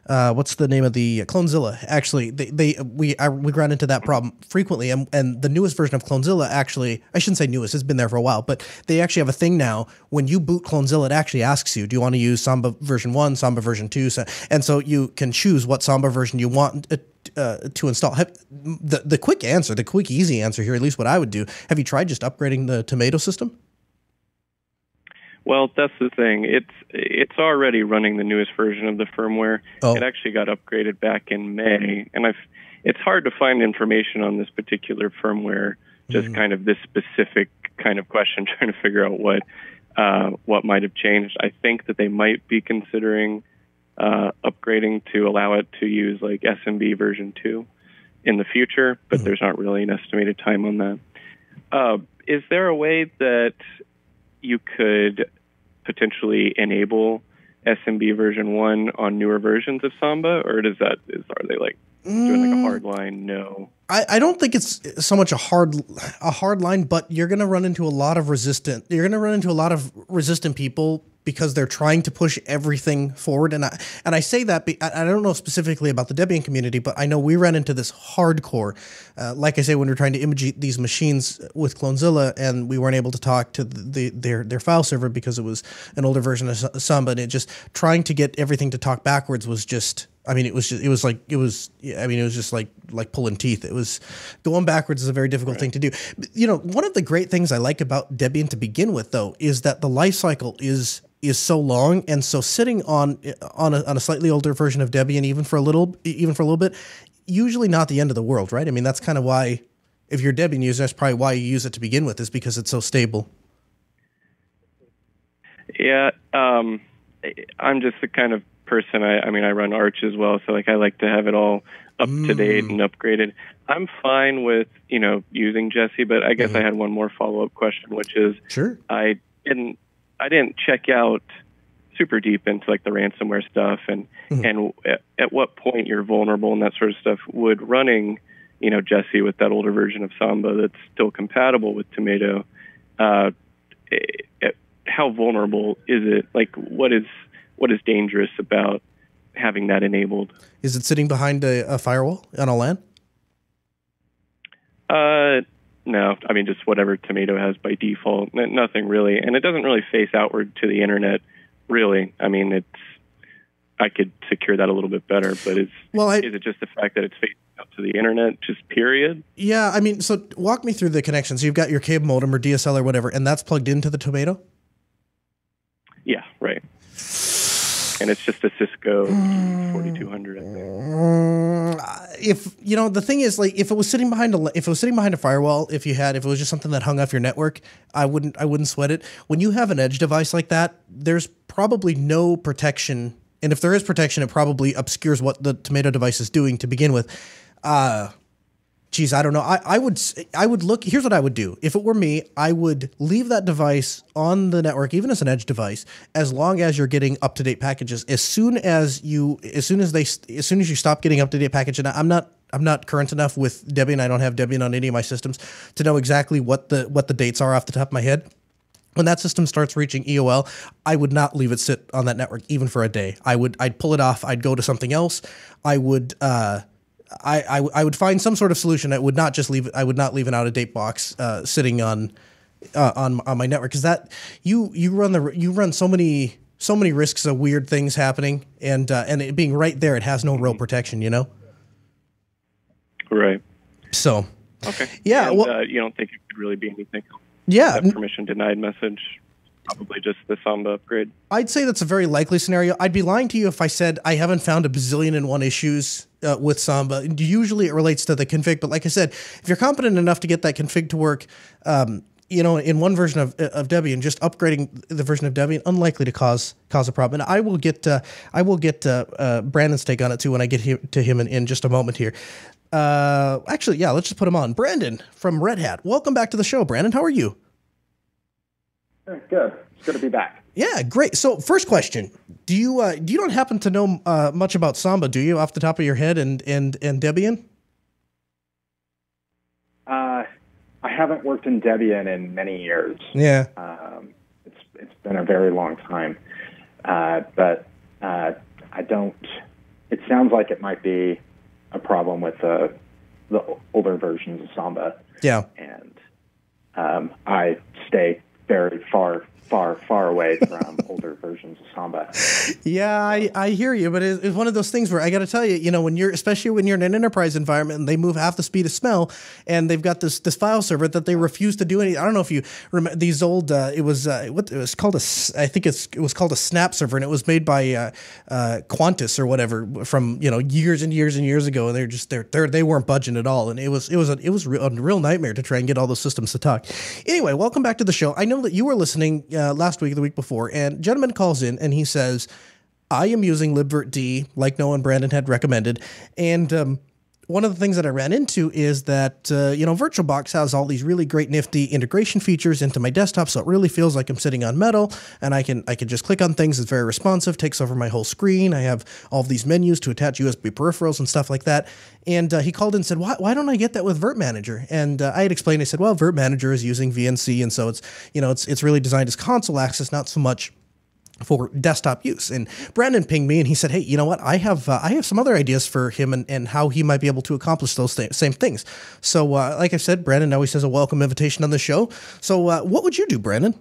what's the name of the Clonezilla? Actually, we run into that problem frequently, and the newest version of Clonezilla, actually, I shouldn't say newest, it's been there for a while, but they actually have a thing now. When you boot Clonezilla, it actually asks you, do you want to use Samba version 1, Samba version 2? And so you can choose what Samba version you want to install. The quick, easy answer here, at least what I would do, have you tried just upgrading the Tomato system? Well, that's the thing. It's already running the newest version of the firmware. Oh. It actually got upgraded back in May, and it's hard to find information on this particular firmware. Just kind of this specific kind of question, trying to figure out what might have changed. I think that they might be considering upgrading to allow it to use like SMB version 2 in the future, but there's not really an estimated time on that. Is there a way that you could potentially enable SMB version 1 on newer versions of Samba, or are they like doing like a hard line? No. I don't think it's so much a hard line, but you're going to run into a lot of resistant people because they're trying to push everything forward. And I say that, I don't know specifically about the Debian community, but I know we ran into this hardcore, like I say, when we're trying to image these machines with Clonezilla, and we weren't able to talk to their file server because it was an older version of Samba, and it just trying to get everything to talk backwards was just I mean, it was just like pulling teeth. It was going backwards is a very difficult thing to do. You know, one of the great things I like about Debian to begin with, though, is that the life cycle is so long, and so sitting on a slightly older version of Debian, even for a little bit, usually not the end of the world, right? I mean, that's kind of why, if you're a Debian user, that's probably why you use it to begin with, is because it's so stable. Yeah, I'm just the kind of person, I mean, I run Arch as well, so like I like to have it all up to date and upgraded. I'm fine with, you know, using Jessie, but I guess I had one more follow-up question, which is, sure, I didn't check out super deep into like the ransomware stuff and at what point you're vulnerable and that sort of stuff. Would running, you know, Jessie with that older version of Samba that's still compatible with Tomato, how vulnerable is it? Like, what is dangerous about having that enabled? Is it sitting behind a firewall on a LAN? No, I mean, just whatever Tomato has by default. Nothing really. And it doesn't really face outward to the internet, really. I mean, I could secure that a little bit better, but is it just the fact that it's facing out to the internet, just period? Yeah, I mean, so walk me through the connections. You've got your cable modem or DSL or whatever, and that's plugged into the Tomato? Yeah, right. And it's just a Cisco 4200. If you know, the thing is, like, if it was sitting behind a firewall, if it was just something that hung off your network, I wouldn't sweat it. When you have an edge device like that, there's probably no protection, and if there is protection, it probably obscures what the Tomato device is doing to begin with. Geez, I don't know. I would look. Here's what I would do. If it were me, I would leave that device on the network, even as an edge device, as long as you're getting up-to-date packages. As soon as you stop getting up-to-date package, and I'm not current enough with Debian. I don't have Debian on any of my systems to know exactly what the dates are off the top of my head. When that system starts reaching EOL, I would not leave it sit on that network even for a day. I'd pull it off. I'd go to something else. I would find some sort of solution. I would not leave an out-of-date box sitting on my network, because that you run so many risks of weird things happening, and it being right there, it has no real protection, you know. Right. So. Okay. Yeah. And, well, you don't think it could really be anything else? Yeah. That permission denied message. Probably just the Samba upgrade. I'd say that's a very likely scenario. I'd be lying to you if I said I haven't found a bazillion and one issues with Samba. Usually it relates to the config, but like I said, if you're competent enough to get that config to work, you know, in one version of Debian, just upgrading the version of Debian, unlikely to cause a problem. And I will get Brandon's take on it too when I get to him in just a moment here. Actually, yeah, let's just put him on. Brandon from RedHat. Welcome back to the show, Brandon. How are you? Good. It's good to be back. Yeah, great. So, first question: Do you don't happen to know much about Samba, do you, off the top of your head, and Debian? I haven't worked in Debian in many years. Yeah. It's been a very long time, but I don't. It sounds like it might be a problem with the older versions of Samba. Yeah. And I stay very far away from older versions of Samba. Yeah, I hear you, but it's one of those things where I got to tell you, you know, especially when you're in an enterprise environment and they move half the speed of smell, and they've got this file server that they refuse to do any. I don't know if you remember these old. It was called it was called a Snap server, and it was made by Qantas or whatever from, you know, years and years and years ago, and they weren't budging at all, and it was a real nightmare to try and get all those systems to talk. Anyway, welcome back to the show. I know that you were listening last week or the week before, and a gentleman calls in and he says, I am using libvirtd like Noah and Brandon had recommended, and one of the things that I ran into is that, you know, VirtualBox has all these really great nifty integration features into my desktop, so it really feels like I'm sitting on metal, and I can just click on things. It's very responsive, takes over my whole screen. I have all of these menus to attach USB peripherals and stuff like that. And he called in and said, why don't I get that with Virt Manager? And I had explained, I said, well, Virt Manager is using VNC, and so it's, you know, it's really designed as console access, not so much for desktop use. And Brandon pinged me and he said, hey, you know what? I have some other ideas for him and how he might be able to accomplish those same things. So like I said, Brandon always has a welcome invitation on the show. So what would you do, Brandon?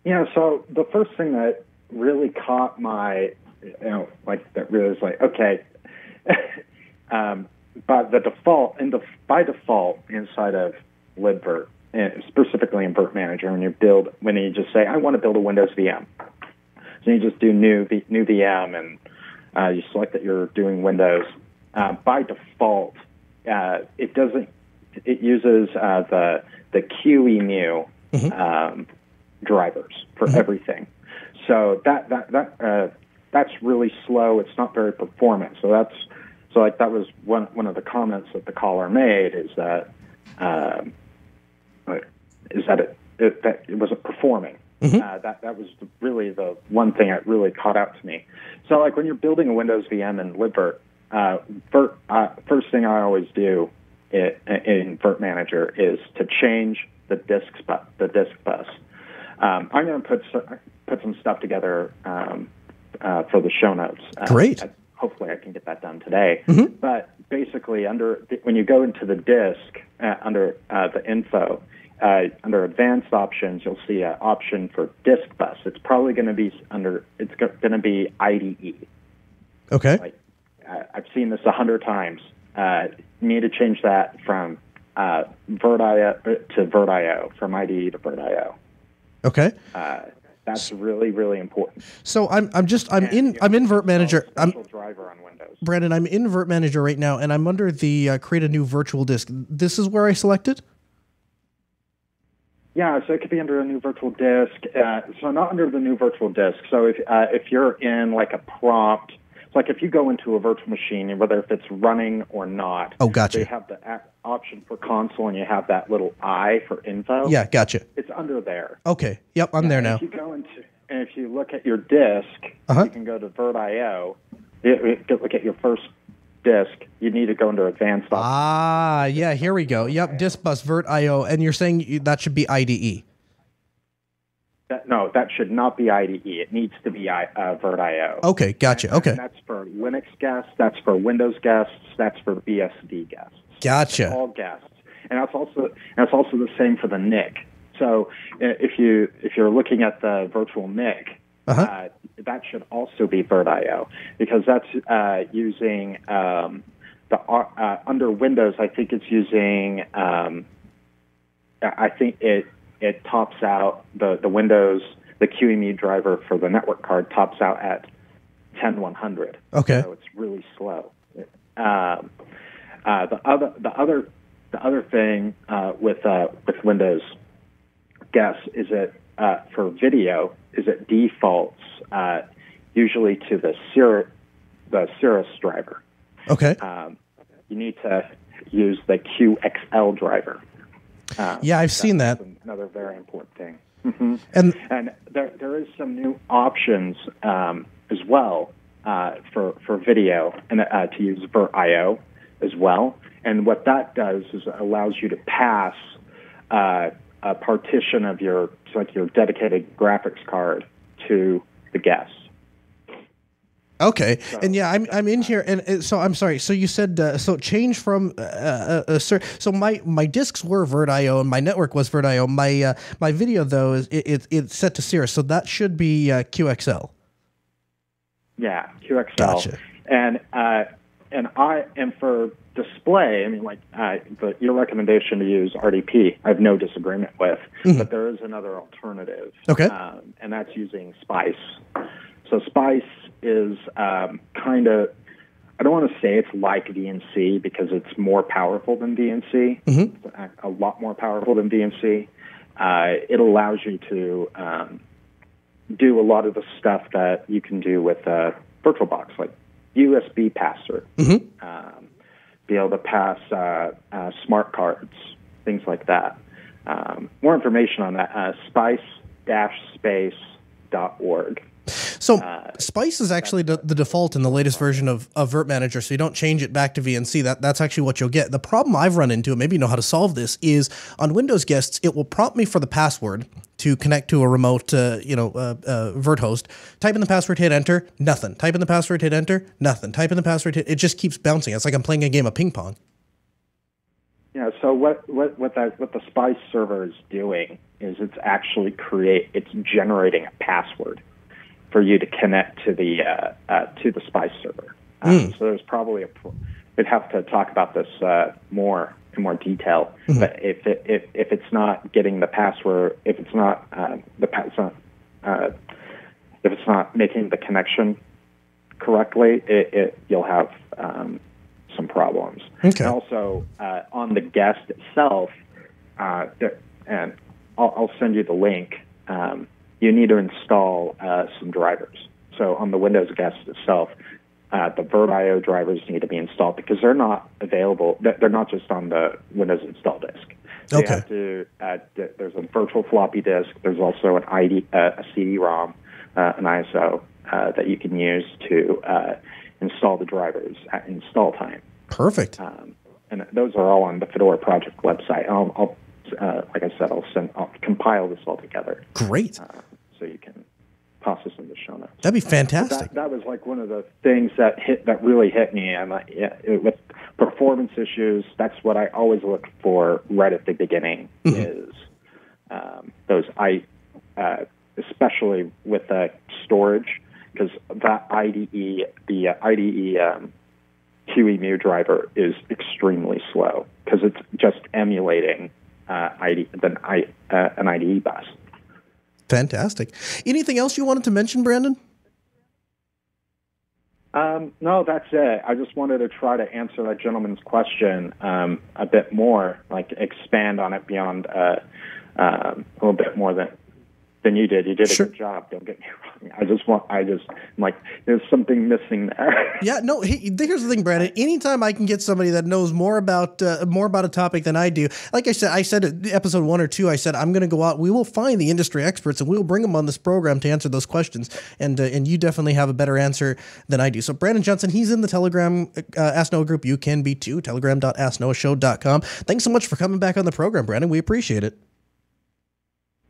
Yeah, so the first thing that really caught my like that really is like, okay. But by default inside of libvirt, specifically in Virt Manager, when you just say, I want to build a Windows VM. So you just do new VM and you select that you're doing Windows. By default, it uses the QEMU drivers for everything. So that's really slow. It's not very performant. So that was one of the comments that the caller made is that it wasn't performing. That was really the one thing that really caught out to me. So like when you're building a Windows VM in libvirt, first thing I always do in Virt Manager is to change the disk bus. I'm going to put some stuff together for the show notes. Great. Hopefully I can get that done today. But basically, when you go into the disk under the info, under advanced options, you'll see an option for disk bus. It's probably going to be IDE. Okay. I've seen this 100 times. You need to change that from VirtIO to VirtIO, from IDE to VirtIO. Okay. That's really, really important. So I'm in Virt Manager. Driver on Windows. Brandon, I'm in Virt Manager right now, and I'm under the create a new virtual disk. This is where I selected? Yeah, so it could be under a new virtual disk. So not under the new virtual disk. So if you're in like a prompt, it's like if you go into a virtual machine, whether if it's running or not. Oh, gotcha. You have the option for console, and you have that little I for info. Yeah, gotcha. It's under there. Okay. Yep, I'm there now. If you look at your disk, you can go to VirtIO. Look at your first disk. You need to go into advanced options. Yeah, here we go. Yep, disk bus VirtIO, and you're saying that should be IDE. No, that should not be IDE. It needs to be VirtIO. Okay, gotcha. Okay. And that's for Linux guests. That's for Windows guests. That's for BSD guests. Gotcha. That's all guests, and that's also the same for the NIC. So if you're looking at the virtual NIC, that should also be VirtIO because that's using under Windows. I think it's using. I think it tops out the Windows, the QEMU driver for the network card tops out at 10100. Okay. So it's really slow. The other thing with Windows guests is that for video is it defaults usually to the Cirrus driver. Okay. You need to use the QXL driver. Yeah, I've seen that. Another very important thing. And there is some new options as well for video and to use VirtIO as well. And what that does is it allows you to pass a partition of your dedicated graphics card to the guests. Okay, and yeah, I'm in here, and so I'm sorry. So you said so change from so my disks were VirtIO and my network was VirtIO. My video though is it's set to Cirrus, so that should be QXL. Yeah, QXL. Gotcha. And for display, I mean, your recommendation to use RDP, I have no disagreement with, but there is another alternative. Okay. And that's using Spice. So Spice is kind of, I don't want to say it's like VNC because it's more powerful than VNC, a lot more powerful than VNC. It allows you to do a lot of the stuff that you can do with VirtualBox, like USB pass-through, be able to pass smart cards, things like that. More information on that, spice-space.org. So Spice is actually the default in the latest version of Virt Manager, so you don't change it back to VNC. That's actually what you'll get. The problem I've run into, and maybe you know how to solve this, is on Windows guests, it will prompt me for the password to connect to a remote, Virt host. Type in the password, hit enter, nothing. Type in the password, hit enter, nothing. Type in the password, it just keeps bouncing. It's like I'm playing a game of ping pong. Yeah. So what the Spice server is doing is it's actually generating a password for you to connect to the SPICE server. So there's probably we'd have to talk about this more in more detail. But if it's not getting the password, if it's not if it's not making the connection correctly, you'll have some problems. Okay. And also on the guest itself, and I'll send you the link. You need to install some drivers. So on the Windows guest itself, the VirtIO drivers need to be installed because they're not available. They're not just on the Windows install disk. So you have to. There's a virtual floppy disk. There's also a CD-ROM, an ISO that you can use to install the drivers at install time. Perfect. And those are all on the Fedora project website. I'll like I said, I'll compile this all together. Great. So you can toss this in the show notes. That'd be fantastic. That was like one of the things that really hit me. And with performance issues, that's what I always look for right at the beginning is those especially with storage, because that IDE, the IDE QEMU driver is extremely slow because it's just emulating an IDE bus. Fantastic. Anything else you wanted to mention, Brandon? No, that's it. I just wanted to try to answer that gentleman's question a bit more, like expand on it beyond a little bit more than you did. You did a good job. Don't get me wrong. I'm like, there's something missing there. Yeah, no. Here's the thing, Brandon. Anytime I can get somebody that knows more about a topic than I do, like I said in episode 1 or 2, I said I'm going to go out. We will find the industry experts and we'll bring them on this program to answer those questions. And you definitely have a better answer than I do. So Brandon Johnson, he's in the Telegram Ask Noah group. You can be too. Telegram.asknoahshow.com. Thanks so much for coming back on the program, Brandon. We appreciate it.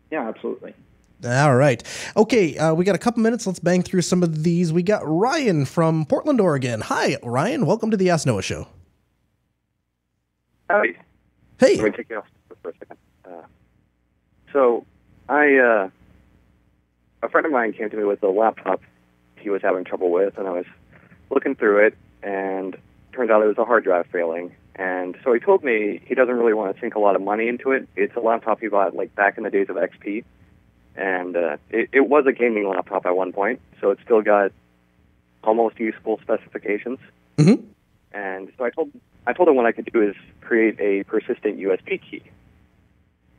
Yeah, absolutely. All right. Okay, we got a couple minutes. Let's bang through some of these. We got Ryan from Portland, Oregon. Hi, Ryan. Welcome to the Ask Noah Show. Howdy. Hey. Let me take you off for a second. So, a friend of mine came to me with a laptop he was having trouble with, and I was looking through it, and it turned out it was a hard drive failing. And so he told me he doesn't really want to sink a lot of money into it. It's a laptop he bought like back in the days of XP. And it was a gaming laptop at one point, so it's still got almost useful specifications. Mm-hmm. And so I told him what I could do is create a persistent USB key.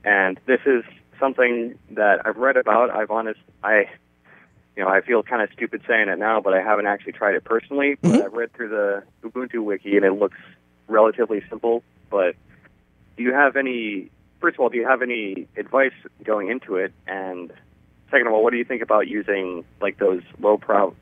And this is something that I've read about. I feel kind of stupid saying it now, but I haven't actually tried it personally. But I've read through the Ubuntu wiki, and it looks relatively simple. But first of all, do you have any advice going into it? And second of all, what do you think about using like those low profile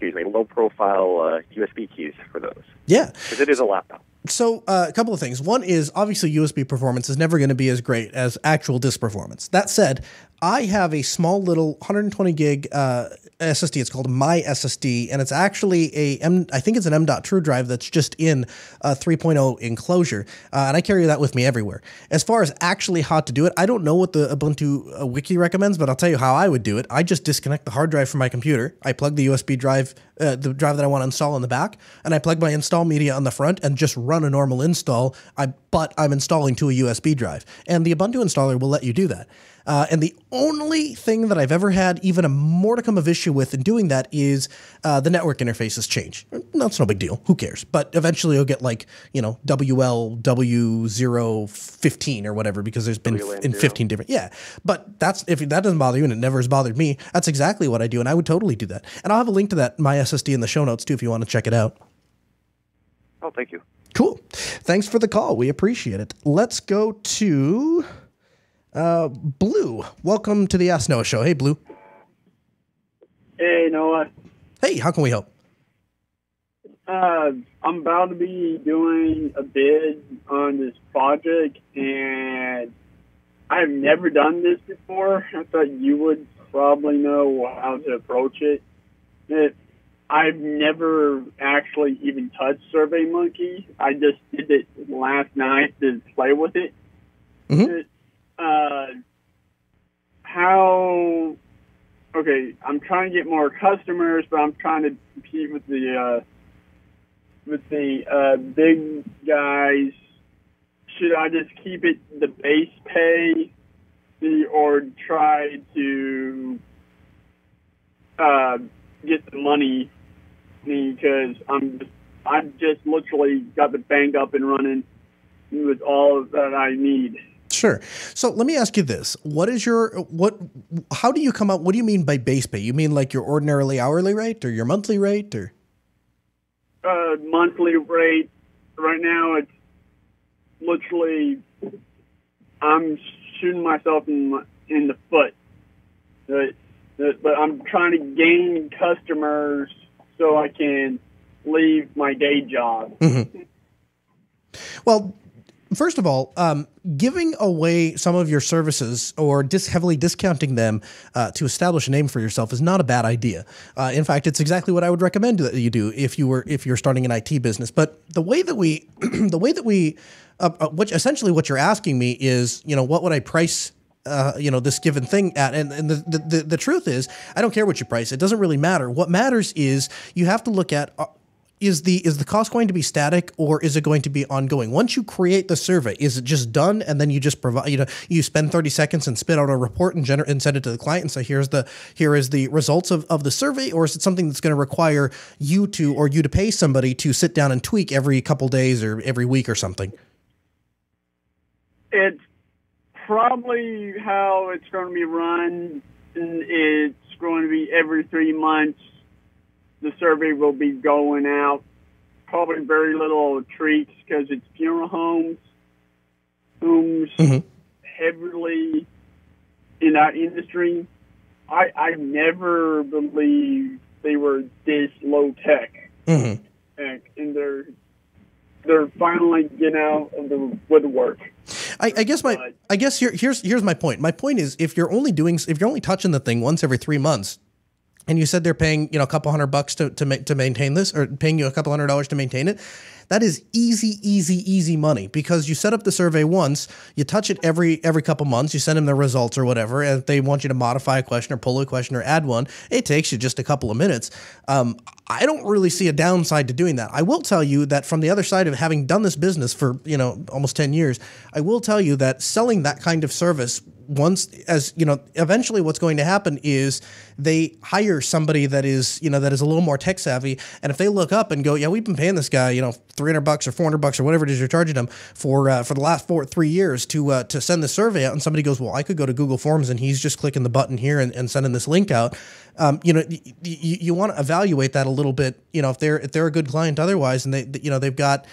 USB keys for those? Yeah. Because it is a laptop. So a couple of things. One is obviously USB performance is never going to be as great as actual disk performance. That said, I have a small little 120 gig SSD. It's called My SSD, and it's actually I think it's an M.2 drive that's just in a 3.0 enclosure, and I carry that with me everywhere. As far as actually how to do it, I don't know what the Ubuntu wiki recommends, but I'll tell you how I would do it. I just disconnect the hard drive from my computer. I plug the USB drive, the drive that I want to install in the back, and I plug my install media on the front and just run a normal install, but I'm installing to a USB drive. And the Ubuntu installer will let you do that. And the only thing that I've ever had even a modicum of issue with in doing that is the network interfaces change. That's no big deal. Who cares? But eventually you'll get WLW015 or whatever because there's been in 15 different. Yeah. But if that doesn't bother you, and it never has bothered me, that's exactly what I do. And I would totally do that. And I'll have a link to that My SSD in the show notes too if you want to check it out. Oh, thank you. Cool. Thanks for the call. We appreciate it. Let's go to Blue. Welcome to the Ask Noah Show. Hey, Blue. Hey, Noah. Hey, how can we help? I'm about to be doing a bid on this project, and I've never done this before. I thought you would probably know how to approach it. I've never actually even touched SurveyMonkey. I just did it last night to play with it. okay, I'm trying to get more customers, but I'm trying to compete with the big guys. Should I just keep it the base pay, or try to get the money? Because I've just literally got the bank up and running with all that I need. Sure. So let me ask you this. How do you come up? What do you mean by base pay? You mean like your ordinarily hourly rate or your monthly rate or? Monthly rate. Right now it's literally, I'm shooting myself in the foot. But I'm trying to gain customers so I can leave my day job. Mm-hmm. Well, first of all, giving away some of your services or heavily discounting them to establish a name for yourself is not a bad idea. In fact, it's exactly what I would recommend that you do if you're starting an IT business. But the way that we, which essentially what you're asking me is, what would I price this given thing at? And the truth is, I don't care what you price. It doesn't really matter. What matters is you have to look at, is the cost going to be static or is it going to be ongoing? Once you create the survey, is it just done and then you just provide, you spend 30 seconds and spit out a report and send it to the client and say, here is the results of the survey? Or is it something that's going to require you to pay somebody to sit down and tweak every couple days or every week or something? It's probably how it's going to be run. It's going to be every 3 months. The survey will be going out. Probably very little tweaks because it's funeral homes mm-hmm. heavily in our industry. I never believed they were this low tech, mm-hmm. and they're finally getting out of the woodwork. I guess here's my point. My point is if you're only touching the thing once every 3 months. And you said they're paying, a couple $100 to maintain this, or paying you a couple $100 to maintain it. That is easy money because you set up the survey once, you touch it every couple months, you send them the results or whatever, and if they want you to modify a question or pull a question or add one, it takes you just a couple of minutes. I don't really see a downside to doing that. I will tell you that from the other side of having done this business for, almost 10 years, I will tell you that selling that kind of service eventually what's going to happen is they hire somebody that is a little more tech savvy. And if they look up and go, yeah, we've been paying this guy, $300 or $400 or whatever it is you're charging them for the last 3 years to send the survey out. And somebody goes, well, I could go to Google Forms and he's just clicking the button here and sending this link out. You want to evaluate that a little bit, if they're a good client otherwise, and they've got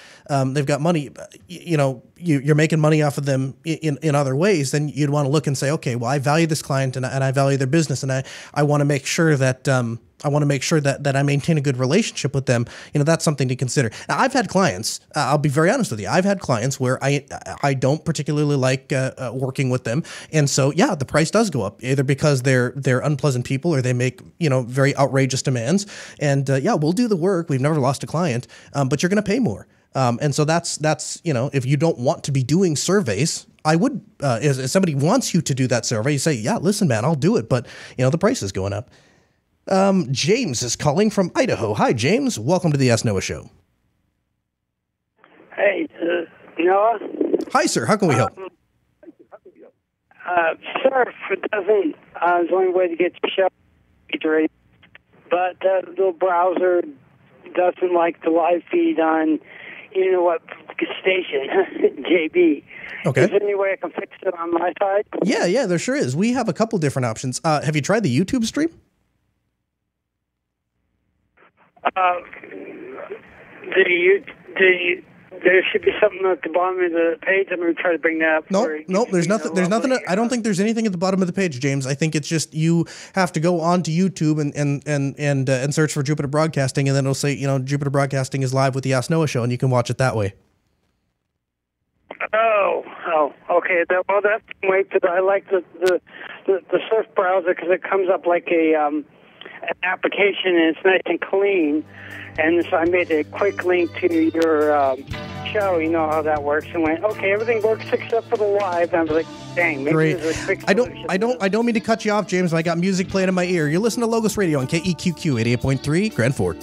money, you're making money off of them in other ways, then you'd want to look and say, okay, well, I value this client and I value their business, and I want to make sure that I maintain a good relationship with them. That's something to consider. Now, I've had clients, I'll be very honest with you, I've had clients where I don't particularly like working with them. And so, yeah, the price does go up, either because they're unpleasant people or they make, very outrageous demands. And yeah, we'll do the work. We've never lost a client, but you're going to pay more. And so that's if you don't want to be doing surveys, I would, if somebody wants you to do that survey, you say, yeah, listen, man, I'll do it. But, the price is going up. James is calling from Idaho. Hi, James. Welcome to the Ask Noah Show. Hey, Noah. Hi, sir. How can we help? Surf doesn't is the only way to get your show feed, but the little browser doesn't like the live feed on, what station, JB. Okay. Is there any way I can fix it on my side? Yeah, there sure is. We have a couple different options. Have you tried the YouTube stream? There should be something at the bottom of the page. I'm going to try to bring that up. No, there's nothing. There's nothing. I don't think there's anything at the bottom of the page, James. I think it's just you have to go onto YouTube and search for Jupiter Broadcasting, and then it'll say, Jupiter Broadcasting is live with the Ask Noah Show, and you can watch it that way. Oh, okay. Well, that's wait, because I like the Surf browser because it comes up like an application and it's nice and clean. And so I made a quick link to your show. You know how that works. And went, okay, everything works except for the live. And I was like, dang, maybe Great. there's a quick I solution. don't mean to cut you off, James. But I got music playing in my ear. You're listening to Logos Radio on KEQQ 88.3 Grand Fort.